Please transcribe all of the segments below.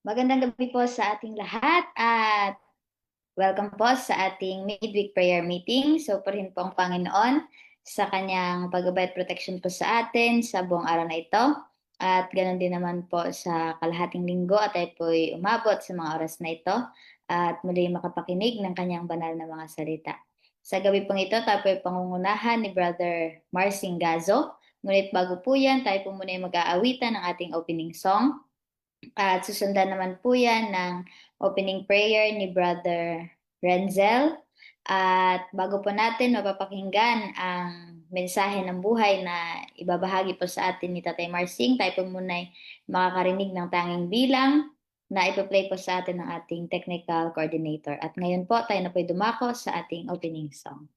Magandang gabi po sa ating lahat at welcome po sa ating midweek prayer meeting. So, purihin po ang Panginoon sa kanyang paggabay at protection po sa atin sa buong araw na ito. At ganoon din naman po sa kalahating linggo at tayo po'y umabot sa mga oras na ito at muli makapakinig ng kanyang banal na mga salita. Sa gabi pong ito, tayo po'y pangungunahan ni Brother Marcin Gazo. Ngunit bago po yan, tayo po muna yung mag-aawitan ng ating opening song. At susundan naman po yan ng opening prayer ni Brother Renzel. At bago po natin mapapakinggan ang mensahe ng buhay na ibabahagi po sa atin ni Tatay Marsing, tayo po muna ay makakarinig ng tanging bilang na ipa-play po sa atin ng ating technical coordinator. At ngayon po, tayo na po dumako sa ating opening song.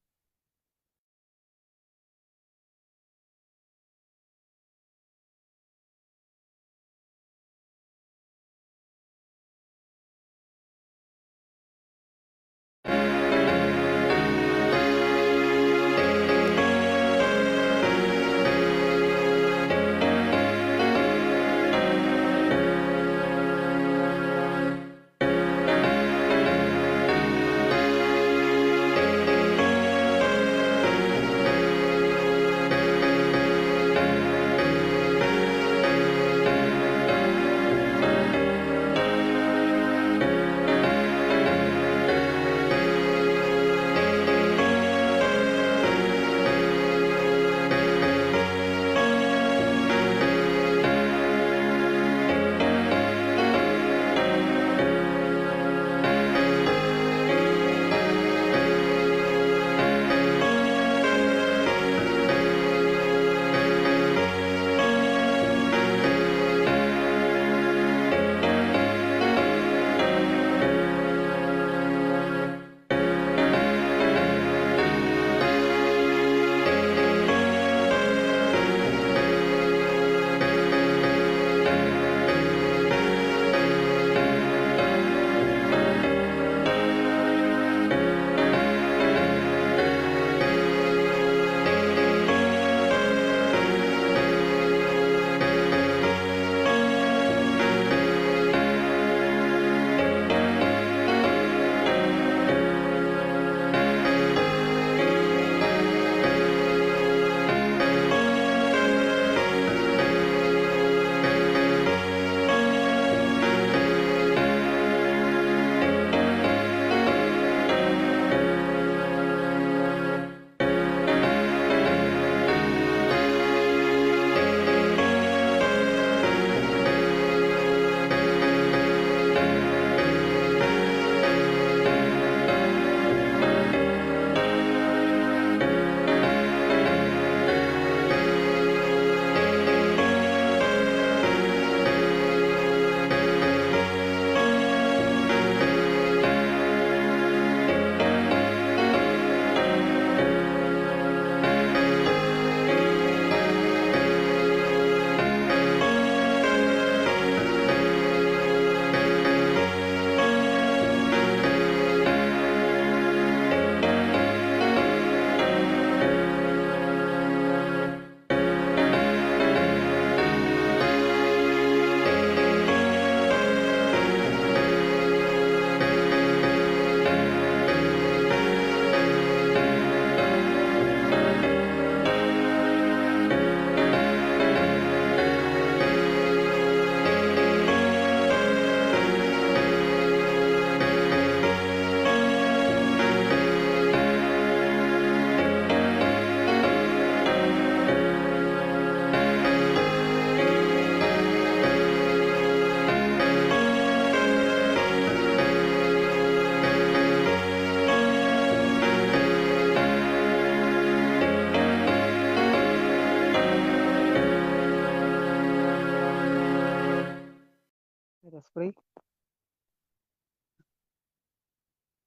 Let us pray.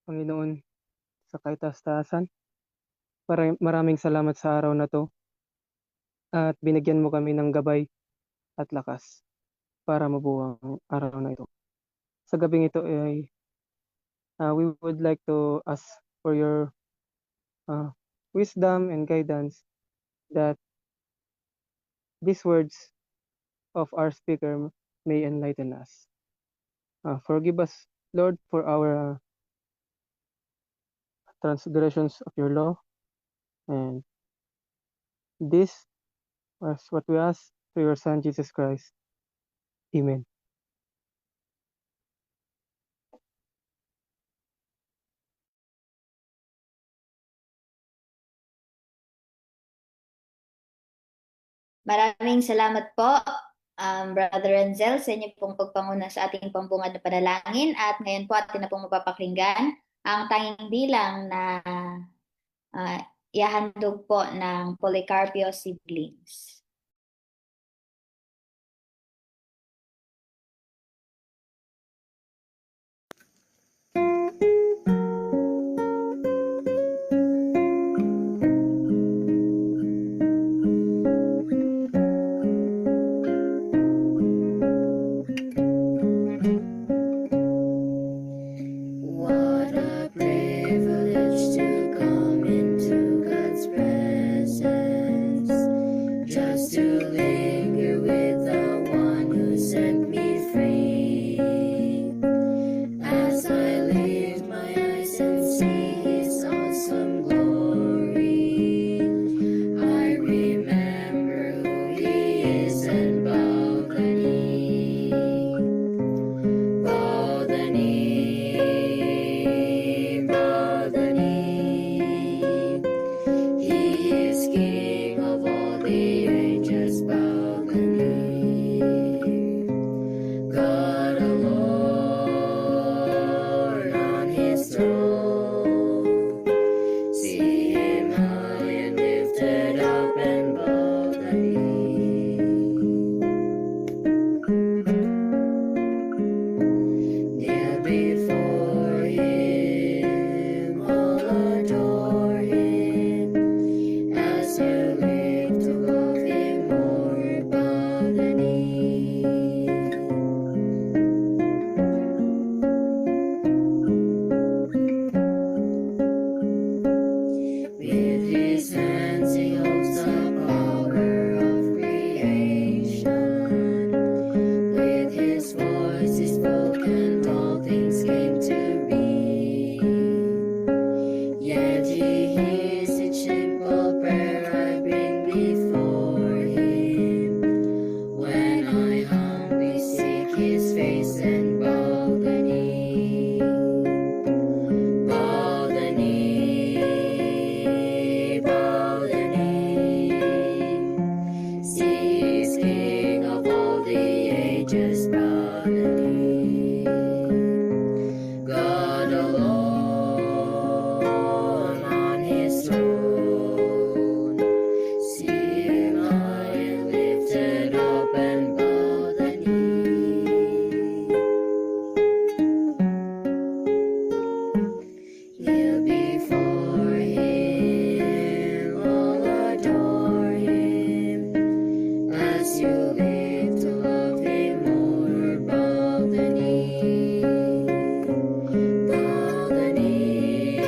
Panginoon, sa kaitaas-taasan, maraming salamat sa araw na to at binigyan mo kami ng gabay at lakas para mabuo ang araw na ito. Sa gabing ito ay we would like to ask for your wisdom and guidance that these words of our speaker may enlighten us. Forgive us, Lord, for our transgressions of your law. And this was what we ask through your Son, Jesus Christ. Amen. Maraming salamat po, Brother Renzel, sa inyo pong pagpanguna sa ating pambungad na panalangin. At ngayon po atin na pong mapapakinggan ang tanging bilang na ihahandog po ng Polycarpio siblings. What a privilege to come into God's presence, just to linger with the one who set me free. As I lift my eyes and see His awesome glory, I remember who He is and bow the knee. Bow the knee, bow the knee. He is King of all the ages, bow the knee. God alone on His throne. See Him high and lifted up and bow the knee. Kneel before Him, all adore Him. As you live to love Him more, bow the knee. With His hands He holds the power of creation. With His voice He spoke and all things came to be. Yet He hears each simple prayer I bring before Him. When I humbly seek His face and bow the knee. Bow the knee, bow the knee. See He's King of all the ages, bow the knee. God alone on His throne. See Him high and lifted up and bow the knee. Kneel before Him, all adore Him. As you live to love Him more, bow the knee. Bow the knee,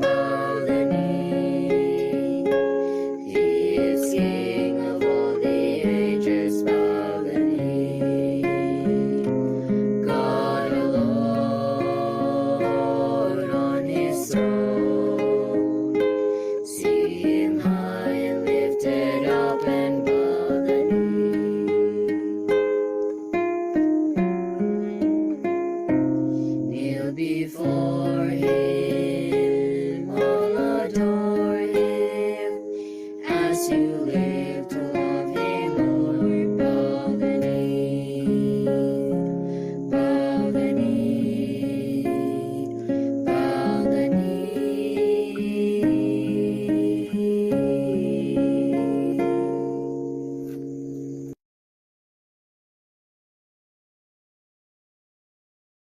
bow the knee. He is King of all the ages, bow the knee. God alone on His throne. See Him high and lifted up and bow the knee. Kneel before Him, all adore Him. As you live to love Him more, bow the knee. Bow the knee, bow the knee.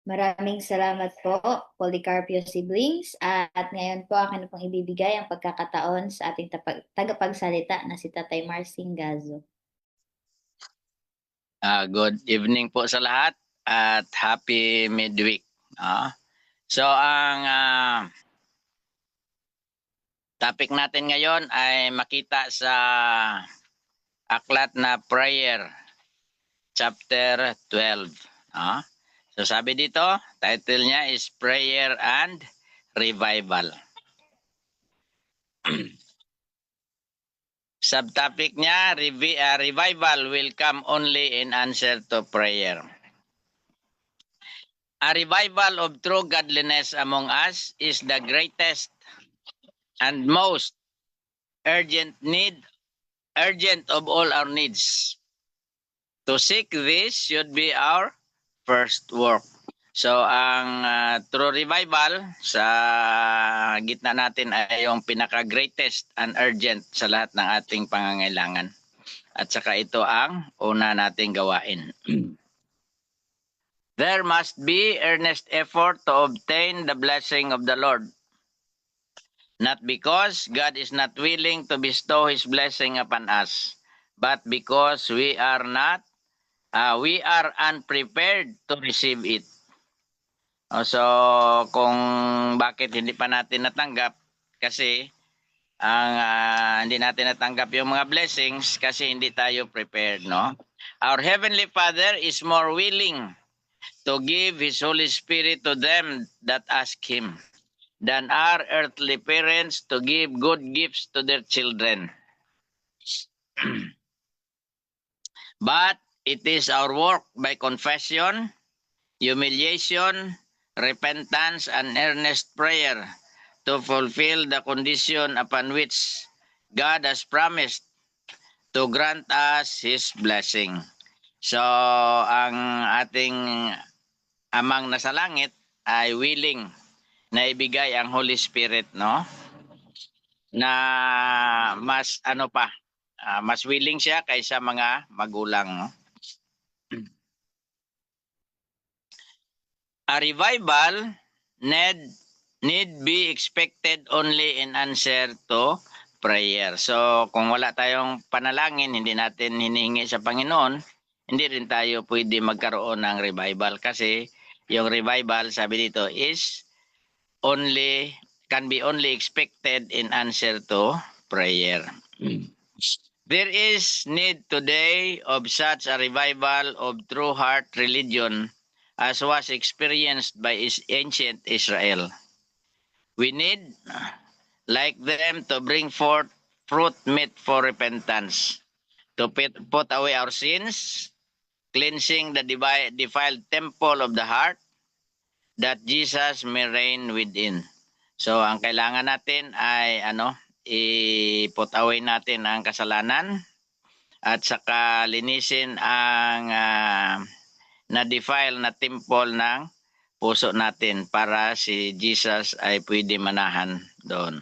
Maraming salamat po, Polycarpio siblings. At ngayon po akin na pong ibibigay ang pagkakataon sa ating tagapagsalita na si Tatay Marcin Gazo. Good evening po sa lahat at happy midweek. So ang topic natin ngayon ay makita sa aklat na prayer chapter 12. So sabi dito, title niya is Prayer and Revival. Subtopic niya, revival will come only in answer to prayer. A revival of true godliness among us is the greatest and most urgent of all our needs. To seek this should be our first work. So ang true revival sa gitna natin ay yung pinaka-greatest and urgent sa lahat ng ating pangangailangan. At saka ito ang una nating gawain. There must be earnest effort to obtain the blessing of the Lord. Not because God is not willing to bestow His blessing upon us, but because we are unprepared to receive it. So, kung bakit hindi pa natin natanggap, kasi hindi natin natanggap yung mga blessings kasi hindi tayo prepared, no? Our Heavenly Father is more willing to give His Holy Spirit to them that ask Him than our earthly parents to give good gifts to their children. But it is our work by confession, humiliation, repentance, and earnest prayer to fulfill the condition upon which God has promised to grant us His blessing. So, ang ating Amang nasa langit ay willing na ibigay ang Holy Spirit, no? Na mas mas willing siya kaysa mga magulang, no? A revival need be expected only in answer to prayer. So, kung wala tayong panalangin, hindi natin hinihingi sa Panginoon, hindi rin tayo pwede magkaroon ng revival kasi yung revival, sabi dito, can be only expected in answer to prayer. There is need today of such a revival of true heart religion as was experienced by ancient Israel. We need, like them, to bring forth fruit meet for repentance, to put away our sins, cleansing the defiled temple of the heart, that Jesus may reign within. So, ang kailangan natin ay i-put away natin ang kasalanan at saka linisin ang na-defile na temple ng puso natin para si Jesus ay pwede manahan doon.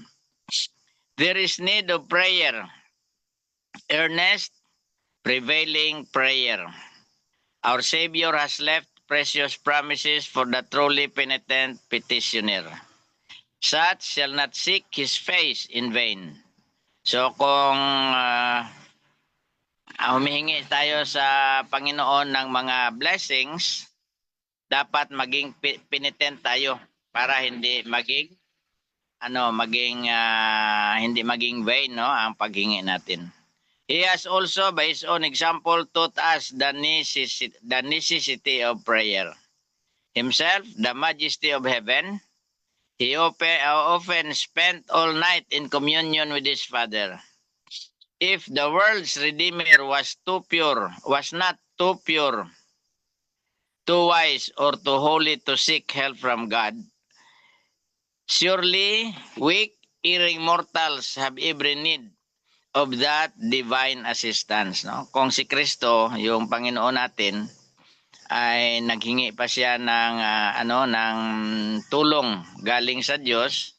There is need of prayer, earnest, prevailing prayer. Our Savior has left precious promises for the truly penitent petitioner. Such shall not seek His face in vain. So kung humihingi tayo sa Panginoon ng mga blessings, dapat maging penitent tayo para hindi maging hindi maging vain, no, ang paghingi natin. He has also, by His own example, taught us the necessity of prayer. Himself, the majesty of heaven, He often spent all night in communion with His Father. If the world's Redeemer was not too pure, too wise, or too holy to seek help from God, surely weak, erring mortals have every need of that divine assistance, no? Kung si Kristo, yung Panginoon natin, ay naghingi pa siya ng ng tulong galing sa Diyos,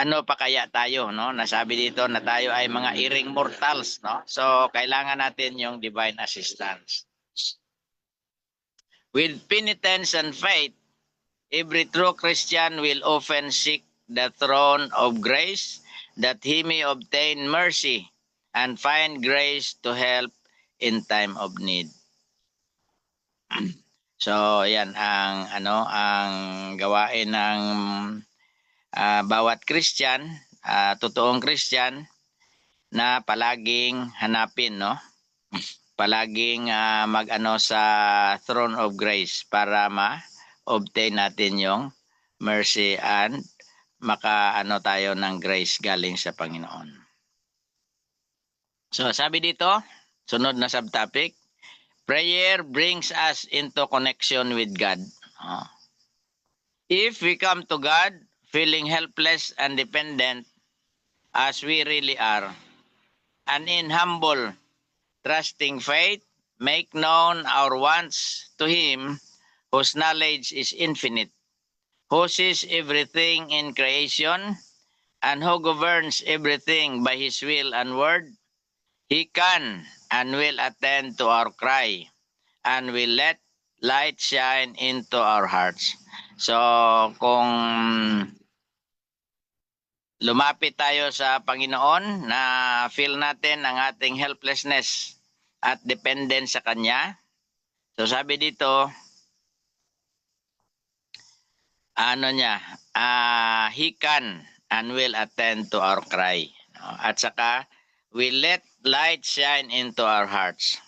ano pa kaya tayo, no? Nasabi dito na tayo ay mga erring mortals, no? So kailangan natin yung divine assistance. With penitence and faith, every true Christian will often seek the throne of grace that he may obtain mercy and find grace to help in time of need. So, yan ang ang gawain ng bawat Christian, totoong Christian na palaging hanapin, no? palaging mag-ano sa throne of grace para ma-obtain natin yung mercy and maka-ano tayo ng grace galing sa Panginoon. So sabi dito, sunod na subtopic, prayer brings us into connection with God. If we come to God feeling helpless and dependent as we really are, and in humble, trusting faith, make known our wants to Him whose knowledge is infinite, who sees everything in creation, and who governs everything by His will and word, He can and will attend to our cry, and will let light shine into our hearts. So, kung lumapit tayo sa Panginoon na feel natin ang ating helplessness at dependence sa Kanya, so sabi dito, He can and will attend to our cry. At saka, will let light shine into our hearts.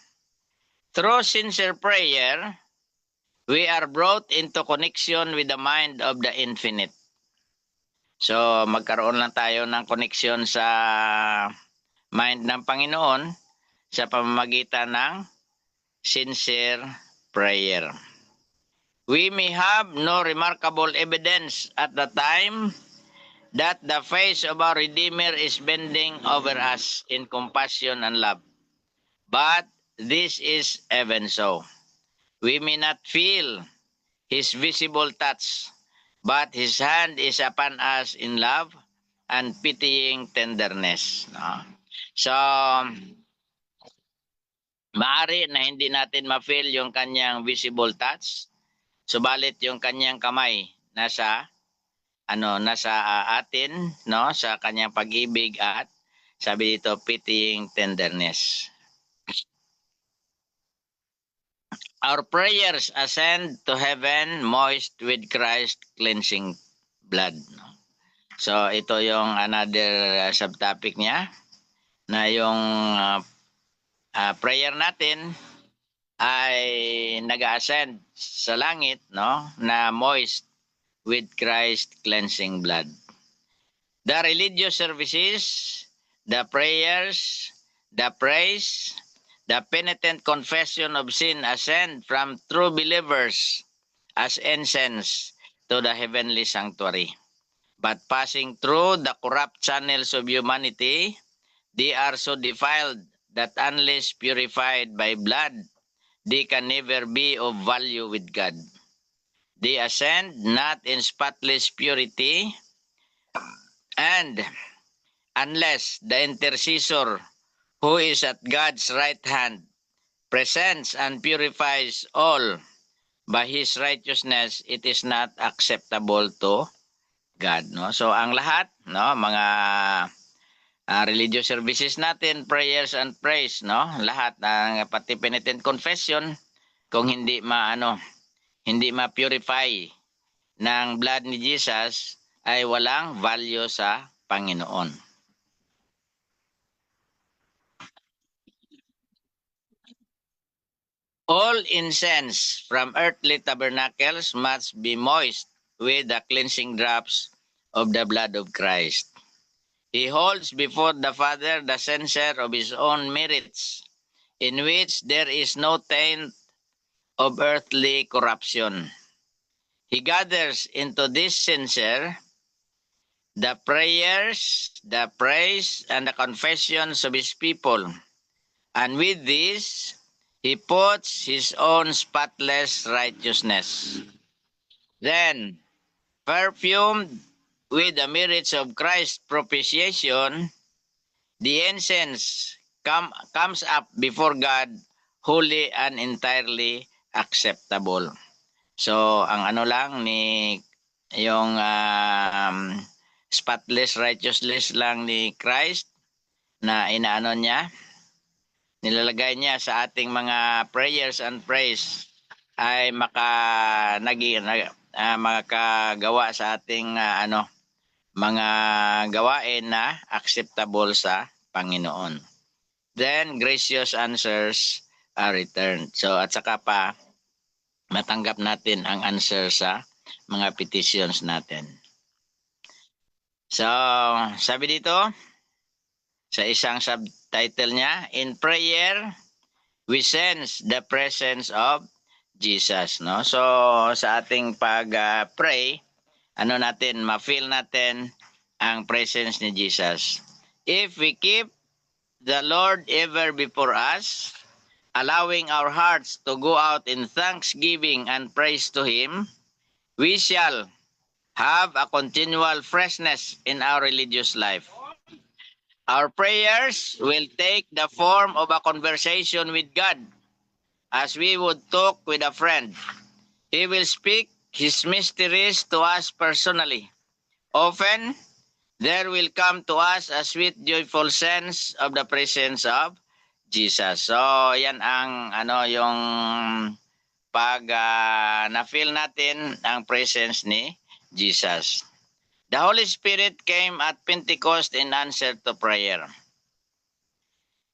Through sincere prayer, we are brought into connection with the mind of the infinite. So, magkaroon lang tayo ng connection sa mind ng Panginoon sa pamamagitan ng sincere prayer. We may have no remarkable evidence at the time that the face of our Redeemer is bending over us in compassion and love. But this is even so. We may not feel His visible touch, but His hand is upon us in love and pitying tenderness. So, maaari na hindi natin ma-feel yung kanyang visible touch, subalit yung kanyang kamay nasa atin, no, sa kanyang pag-ibig at sabi dito pitying tenderness. Our prayers ascend to heaven moist with Christ's cleansing blood. So ito yung another subtopic niya na yung prayer natin ay nag-ascend sa langit, no, na moist with Christ's cleansing blood. The religious services, the prayers, the praise, the penitent confession of sin ascend from true believers as incense to the heavenly sanctuary. But passing through the corrupt channels of humanity, they are so defiled that unless purified by blood, they can never be of value with God. They ascend not in spotless purity, and unless the intercessor who is at God's right hand presents and purifies all by His righteousness, it is not acceptable to God. No? So ang lahat, no, mga religious services natin, prayers and praise, no, lahat ng pati penitent confession, kung hindi ma-purify ng blood ni Jesus, ay walang value sa Panginoon. All incense from earthly tabernacles must be moist with the cleansing drops of the blood of Christ. He holds before the Father the censer of His own merits, in which there is no taint of earthly corruption. He gathers into this censer the prayers, the praise, and the confessions of His people, and with this, He puts His own spotless righteousness. Then, perfumed with the merits of Christ's propitiation, the incense comes up before God, holy and entirely acceptable. So, ang yung spotless righteousness lang ni Christ na nilalagay niya sa ating mga prayers and praise ay makagawa sa ating mga gawain na acceptable sa Panginoon. Then gracious answers are returned. So at saka pa matanggap natin ang answer sa mga petitions natin. So, sabi dito sa isang subtitle niya, in prayer we sense the presence of Jesus, no? So sa ating pag-pray, ano natin, ma-feel natin ang presence ni Jesus. If we keep the Lord ever before us, allowing our hearts to go out in thanksgiving and praise to Him, we shall have a continual freshness in our religious life. Our prayers will take the form of a conversation with God, as we would talk with a friend. He will speak His mysteries to us personally. Often, there will come to us a sweet, joyful sense of the presence of Jesus. So, yan ang yung pag na-feel natin ang presence ni Jesus. The Holy Spirit came at Pentecost in answer to prayer.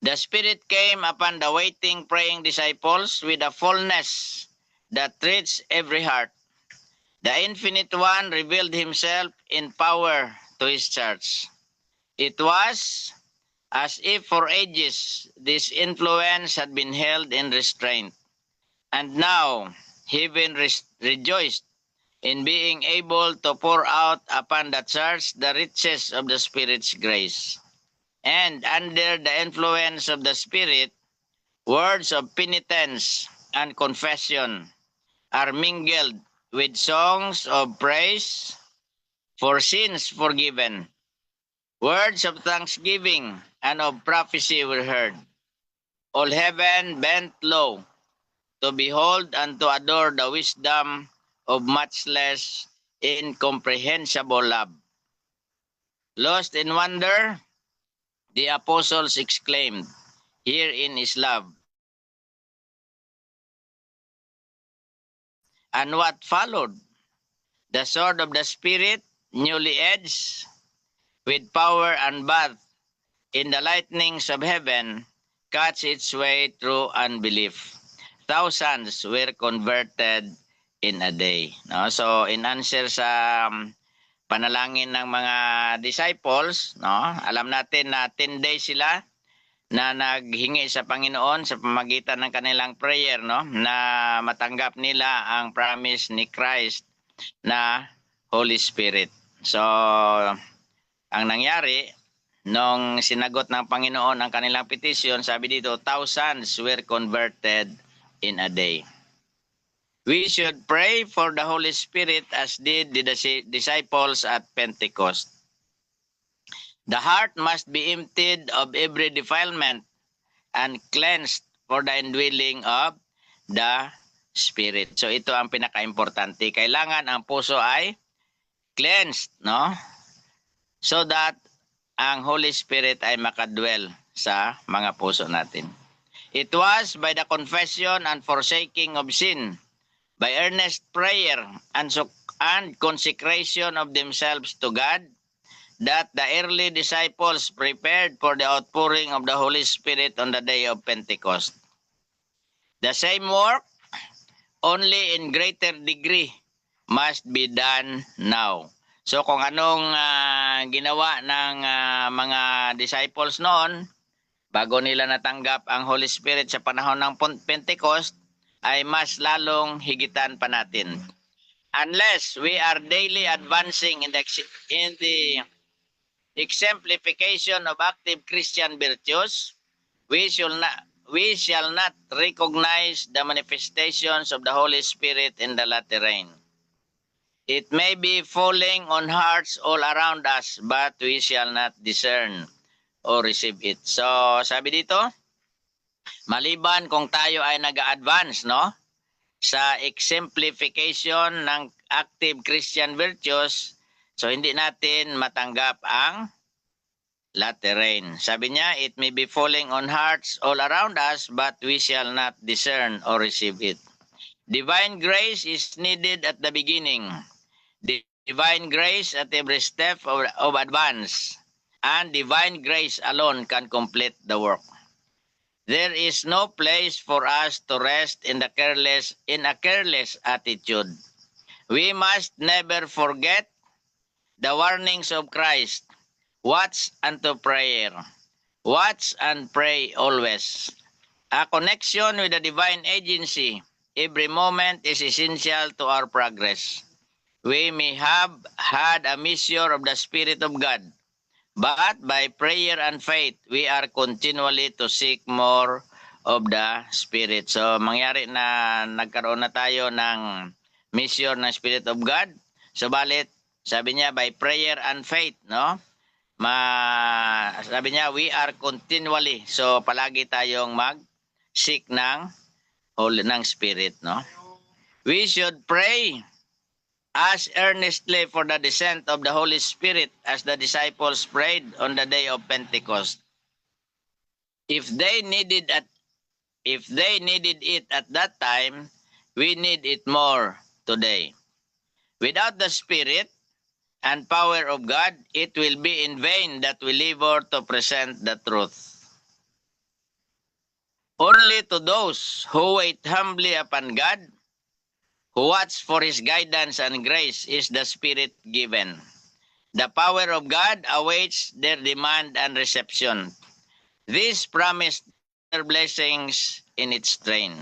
The Spirit came upon the waiting, praying disciples with a fullness that reached every heart. The Infinite One revealed Himself in power to His church. It was as if for ages this influence had been held in restraint. And now, heaven rejoiced in being able to pour out upon the church the riches of the Spirit's grace. And under the influence of the Spirit, words of penitence and confession are mingled with songs of praise for sins forgiven. Words of thanksgiving and of prophecy were heard. All heaven bent low to behold and to adore the wisdom of matchless, incomprehensible love. Lost in wonder, the apostles exclaimed, "Herein is love." And what followed? The sword of the Spirit, newly edged with power and bathed in the lightnings of heaven, cuts its way through unbelief. Thousands were converted in a day. No? So in answer sa panalangin ng mga disciples, no? Alam natin na 10 days sila na naghingi sa Panginoon sa pamagitan ng kanilang prayer, no? Na matanggap nila ang promise ni Christ na Holy Spirit. So ang nangyari, nung sinagot ng Panginoon ang kanilang petition, sabi dito, thousands were converted in a day. We should pray for the Holy Spirit as did the disciples at Pentecost. The heart must be emptied of every defilement and cleansed for the indwelling of the Spirit. So ito ang pinaka-importante. Kailangan ang puso ay cleansed, no? So that ang Holy Spirit ay makadwell sa mga puso natin. It was by the confession and forsaking of sin, by earnest prayer and consecration of themselves to God, that the early disciples prepared for the outpouring of the Holy Spirit on the day of Pentecost. The same work, only in greater degree, must be done now. So kung anong ginawa ng mga disciples noon, bago nila natanggap ang Holy Spirit sa panahon ng Pentecost, ay mas lalong higitan pa natin. Unless we are daily advancing in the exemplification of active Christian virtues, we shall not recognize the manifestations of the Holy Spirit in the latter rain. It may be falling on hearts all around us, but we shall not discern or receive it. So, sabi dito, maliban kung tayo ay nag-advance, no? Sa exemplification ng active Christian virtues, so hindi natin matanggap ang latter rain. Sabi niya, it may be falling on hearts all around us, but we shall not discern or receive it. Divine grace is needed at the beginning. Divine grace at every step of advance. And divine grace alone can complete the work. There is no place for us to rest in a careless attitude. We must never forget the warnings of Christ. Watch unto prayer. Watch and pray always. A connection with the divine agency every moment is essential to our progress. We may have had a measure of the Spirit of God, but by prayer and faith, we are continually to seek more of the Spirit. So, mangyari na nagkaroon na tayo ng measure ng Spirit of God. Subalit, sabi niya, by prayer and faith, no? Sabi niya, we are continually. So, palagi tayong mag-seek ng Spirit, no? We should pray as earnestly for the descent of the Holy Spirit as the disciples prayed on the day of Pentecost. If they needed it at that time, we need it more today. Without the Spirit and power of God, it will be in vain that we labor to present the truth. Only to those who wait humbly upon God, who watch for His guidance and grace, is the Spirit given. The power of God awaits their demand and reception. This promised their blessings in its train.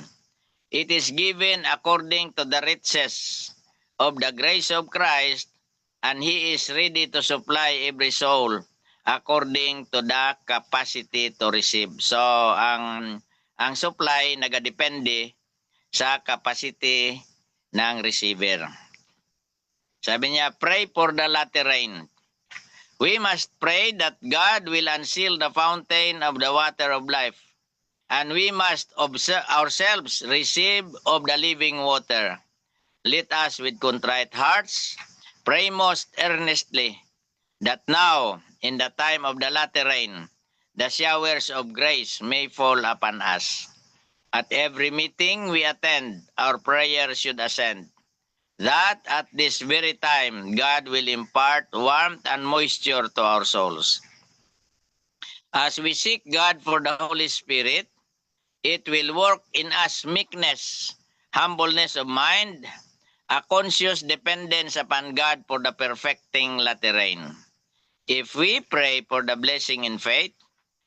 It is given according to the riches of the grace of Christ, and He is ready to supply every soul according to the capacity to receive. So, ang supply nagadepende sa capacity ng receiver. Sabi niya, pray for the latter rain. We must pray that God will unseal the fountain of the water of life, and we must ourselves receive of the living water. Let us with contrite hearts pray most earnestly that now, in the time of the latter rain, the showers of grace may fall upon us. At every meeting we attend, our prayer should ascend, that at this very time God will impart warmth and moisture to our souls. As we seek God for the Holy Spirit, it will work in us meekness, humbleness of mind, a conscious dependence upon God for the perfecting latter rain. If we pray for the blessing in faith,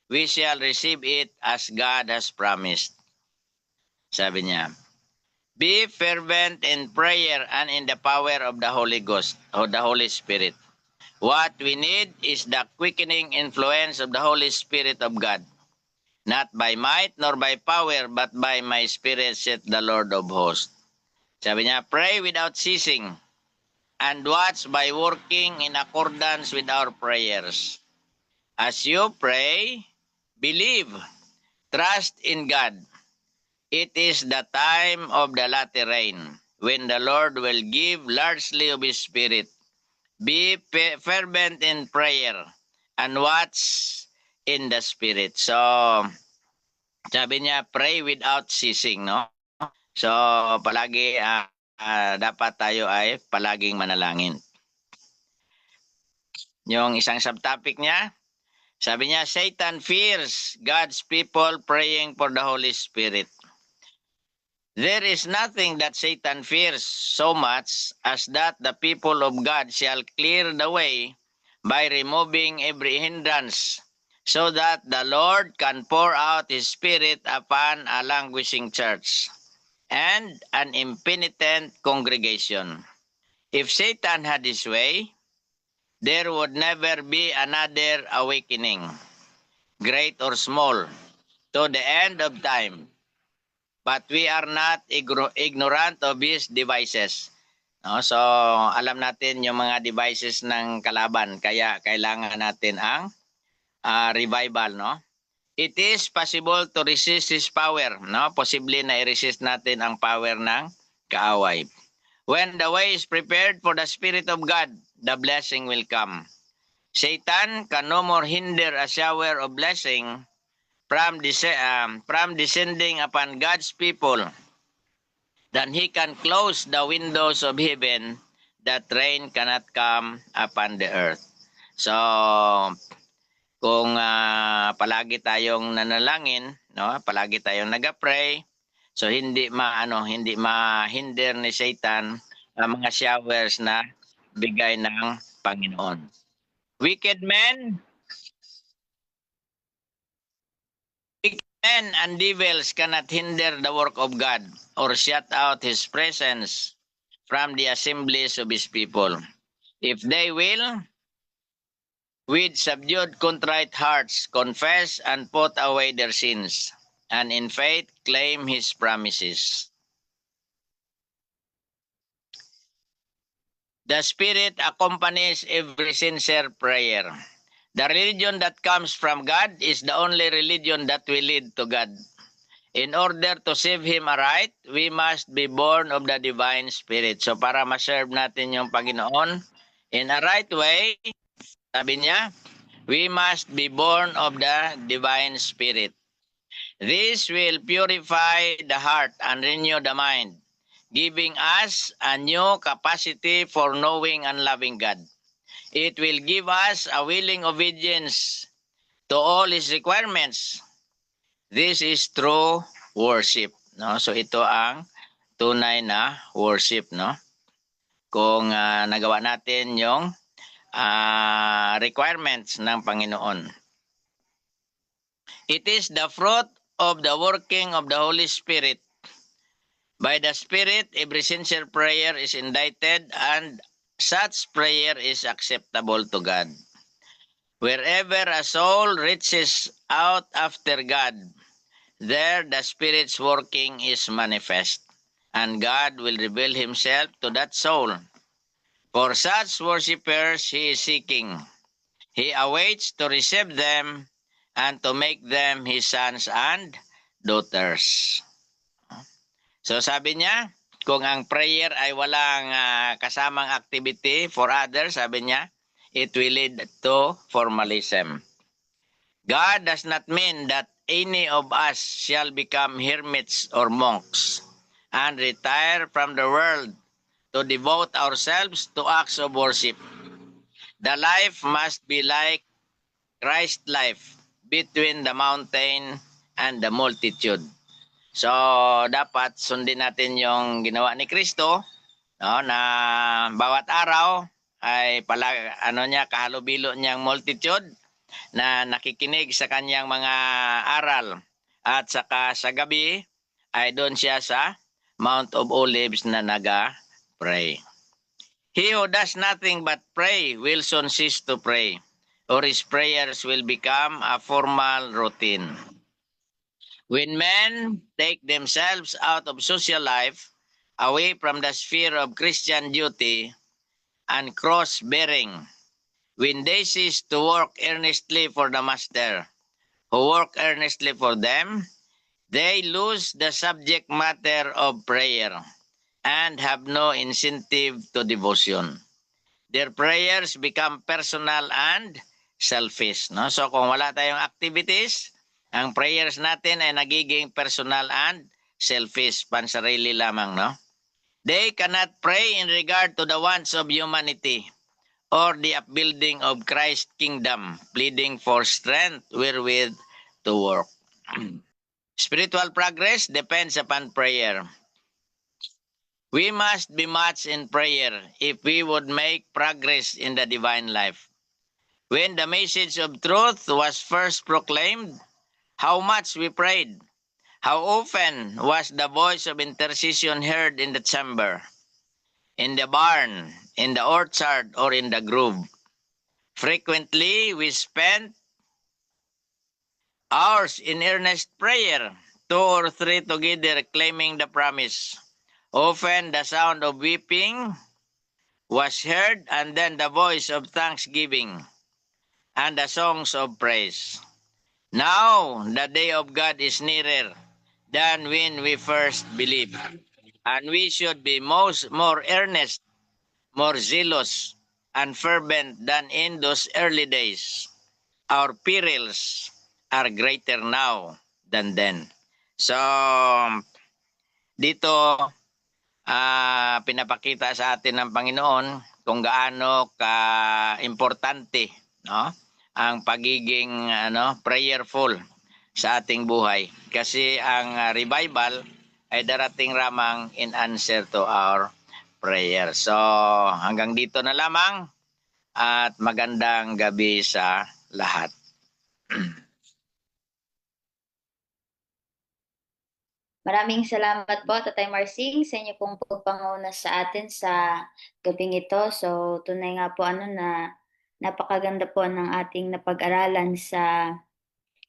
we shall receive it as God has promised. Sabi niya, be fervent in prayer and in the power of the Holy Ghost, or the Holy Spirit. What we need is the quickening influence of the Holy Spirit of God. Not by might nor by power, but by my Spirit, saith the Lord of hosts. Sabi niya, pray without ceasing, and watch by working in accordance with our prayers. As you pray, believe, trust in God. It is the time of the latter rain, when the Lord will give largely of His Spirit. Be fervent in prayer, and watch in the Spirit. So, sabi niya, pray without ceasing, no? So, palagi dapat tayo ay palaging manalangin. Yung isang subtopic niya, sabi niya, Satan fears God's people praying for the Holy Spirit. There is nothing that Satan fears so much as that the people of God shall clear the way by removing every hindrance, so that the Lord can pour out His Spirit upon a languishing church and an impenitent congregation. If Satan had his way, there would never be another awakening, great or small, to the end of time. But we are not ignorant of his devices. No? So, alam natin yung mga devices ng kalaban, kaya kailangan natin ang revival, no? It is possible to resist his power, no? Posible na i-resist natin ang power ng kaaway. When the way is prepared for the Spirit of God, the blessing will come. Satan can no more hinder a shower of blessing from descending upon God's people than he can close the windows of heaven that rain cannot come upon the earth. So, kung palagi tayong nanalangin, no? Palagi tayong nag-pray. So hindi mahinder ni Satan ang mga showers na bigay ng Panginoon. Wicked men and devils cannot hinder the work of God or shut out His presence from the assemblies of His people. If they will, with subdued contrite hearts, confess and put away their sins, and in faith claim His promises. The Spirit accompanies every sincere prayer. The religion that comes from God is the only religion that will lead to God. In order to serve Him aright, we must be born of the Divine Spirit. So para ma-serve natin yung Panginoon in a right way, sabi niya, we must be born of the Divine Spirit. This will purify the heart and renew the mind, giving us a new capacity for knowing and loving God. It will give us a willing obedience to all His requirements. This is true worship, no? So ito ang tunay na worship, no? Kung nagawa natin yung requirements ng Panginoon. It is the fruit of the working of the Holy Spirit. By the Spirit, every sincere prayer is indited, and such prayer is acceptable to God. Wherever a soul reaches out after God, there the Spirit's working is manifest, and God will reveal Himself to that soul. For such worshippers He is seeking. He awaits to receive them and to make them His sons and daughters. So sabi niya, kung ang prayer ay walang kasamang activity for others, sabi niya, it will lead to formalism. God does not mean that any of us shall become hermits or monks and retire from the world to devote ourselves to acts of worship. The life must be like Christ's life between the mountain and the multitude. So, dapat sundin natin yung ginawa ni Kristo, no, na bawat araw ay kahalubilo niyang multitude na nakikinig sa kanyang mga aral. At saka sa gabi ay doon siya sa Mount of Olives na naga-pray. He who does nothing but pray will soon cease to pray, or his prayers will become a formal routine. When men take themselves out of social life, away from the sphere of Christian duty and cross-bearing, when they cease to work earnestly for the Master, who work earnestly for them, they lose the subject matter of prayer and have no incentive to devotion. Their prayers become personal and selfish. No? So kung wala tayong activities, ang prayers natin ay nagiging personal and selfish, pansarili lamang. No? They cannot pray in regard to the wants of humanity or the upbuilding of Christ's kingdom, pleading for strength wherewith to work. Spiritual progress depends upon prayer. We must be much in prayer if we would make progress in the divine life. When the message of truth was first proclaimed, how much we prayed. How often was the voice of intercession heard in the chamber, in the barn, in the orchard, or in the grove? Frequently, we spent hours in earnest prayer, 2 or 3 together claiming the promise. Often the sound of weeping was heard, and then the voice of thanksgiving and the songs of praise. Now, the day of God is nearer than when we first believed, and we should be more earnest, more zealous, and fervent than in those early days. Our perils are greater now than then. So, dito, pinapakita sa atin ng Panginoon kung gaano ka-importante, no? ang pagiging prayerful sa ating buhay. Kasi ang revival ay darating ramang in answer to our prayer. So hanggang dito na lamang at magandang gabi sa lahat. Maraming salamat po, Tatay Marcing, sa inyo pong pagpanguna sa atin sa gabing ito. So, tunay nga po na napakaganda po ng ating napag-aralan sa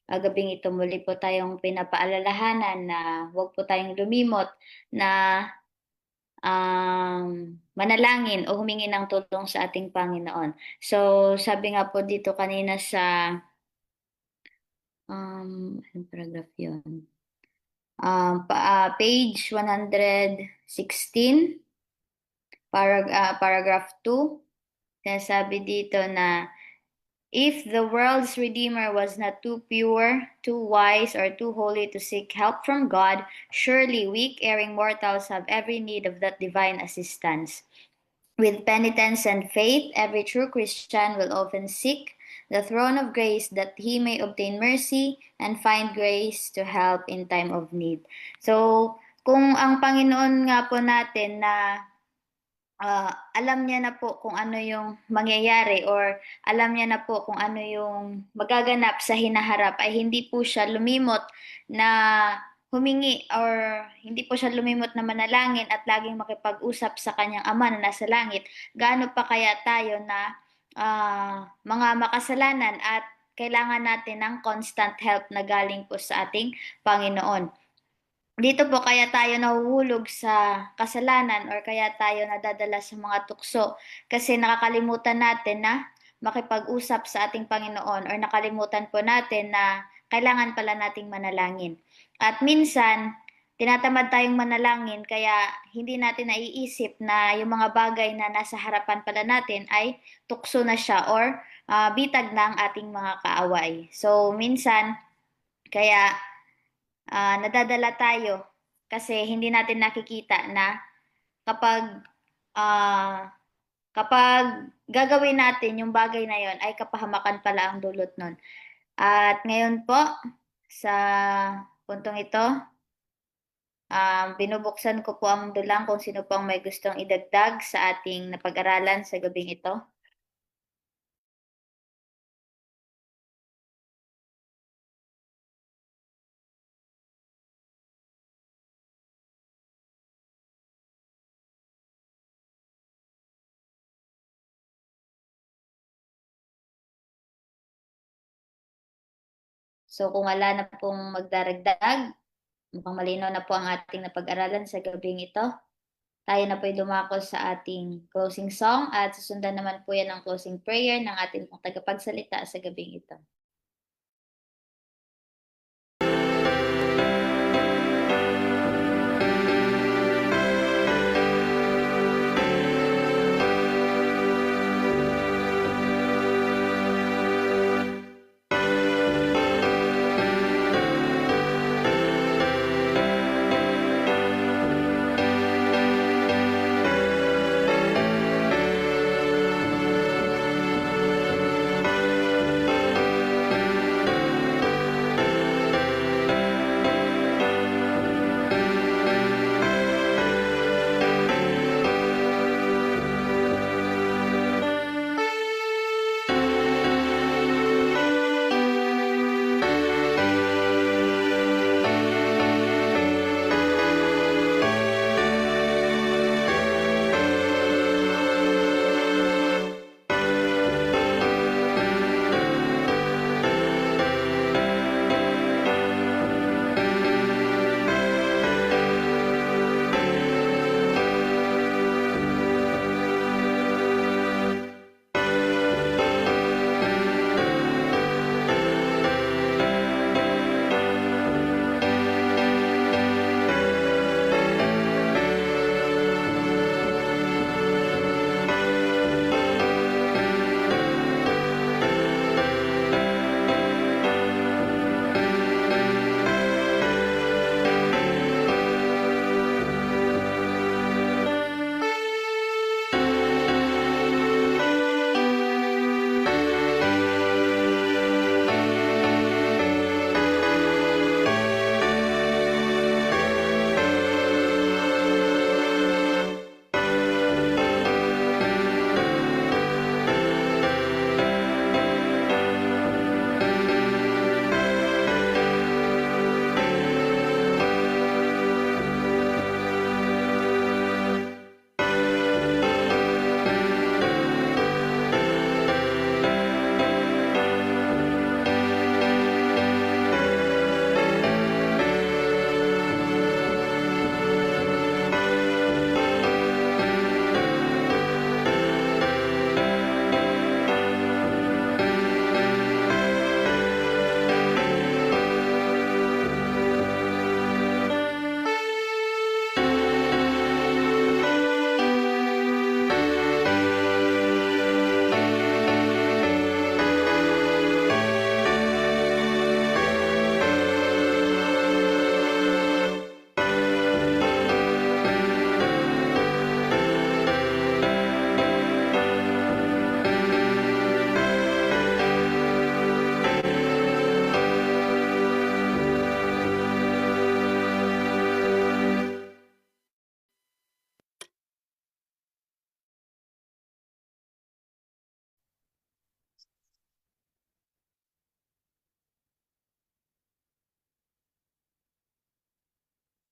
gabing ito. Muli po tayong pinapaalalahanan na huwag po tayong lumimot na manalangin o humingi ng tulong sa ating Panginoon. So, sabi nga po dito kanina sa anong paragraph yun? Page 116, paragraph 2, sabi dito na if the world's Redeemer was not too pure, too wise, or too holy to seek help from God, surely weak, erring mortals have every need of that divine assistance. With penitence and faith, every true Christian will often seek the throne of grace that he may obtain mercy and find grace to help in time of need. So, kung ang Panginoon nga po natin na alam niya na po kung ano yung mangyayari or alam niya na po kung ano yung magaganap sa hinaharap, ay hindi po siya lumimot na humingi or hindi po siya lumimot na manalangin at laging makipag-usap sa kanyang Ama na nasa langit. Gaano pa kaya tayo na mga makasalanan at kailangan natin ng constant help na galing po sa ating Panginoon. Dito po kaya tayo nahuhulog sa kasalanan or kaya tayo nadadala sa mga tukso kasi nakakalimutan natin na makipag-usap sa ating Panginoon or nakalimutan po natin na kailangan pala nating manalangin. At minsan, tinatamad tayong manalangin kaya hindi natin naiisip na yung mga bagay na nasa harapan pala natin ay tukso na siya or bitag ng ating mga kaaway. So, minsan, kaya nadadala tayo kasi hindi natin nakikita na kapag gagawin natin yung bagay na yon ay kapahamakan pala ang dulot nun. At ngayon po, sa puntong ito, binubuksan ko po ang dulang kung sino po ang may gustong idagdag sa ating napag-aralan sa gabing ito. So kung wala na pong magdaragdag, mukhang malinaw na po ang ating napag-aralan sa gabing ito. Tayo na po'y dumako sa ating closing song at susundan naman po yan ang closing prayer ng ating pong tagapagsalita sa gabing ito.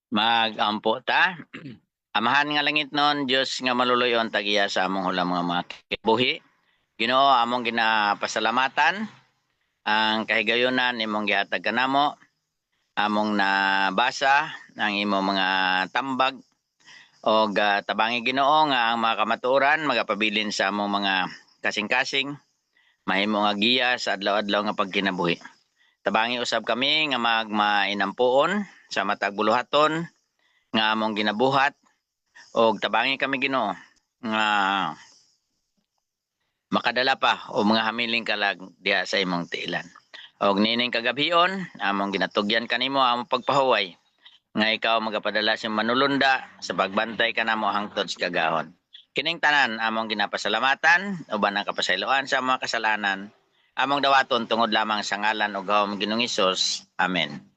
Magampo ta. Amahan nga langit nun, Diyos nga maluluyon tagiya sa among hulang mga kibuhi. Ginoo, among ginapasalamatan ang kahigayunan imong gihatag kanamo, among nabasa ang imong mga tambag o tabangi Ginoo nga ang mga kamatuoran magapabilin sa among mga kasing-kasing, mahimo nga giya sa adlaw-adlaw nga pagkinabuhi. Tabangi usab kami nga magmainampuon sa matag buluhaton nga among ginabuhat og tabangi kami Ginoo nga makadala pa o mga hamiling kalag diha sa imong tiilan. Og nining kagabhion among ginatugyan kanimo among pagpahuway nga ikaw magapadala sa manulunda sa pagbantay kanamo hangtod sa kagahon. Kining tanan among ginapasalamatan uban ang kapasayloan sa mga kasalanan among dawaton tungod lamang sa ngalan ug gahom Ginoong Hesus. Amen.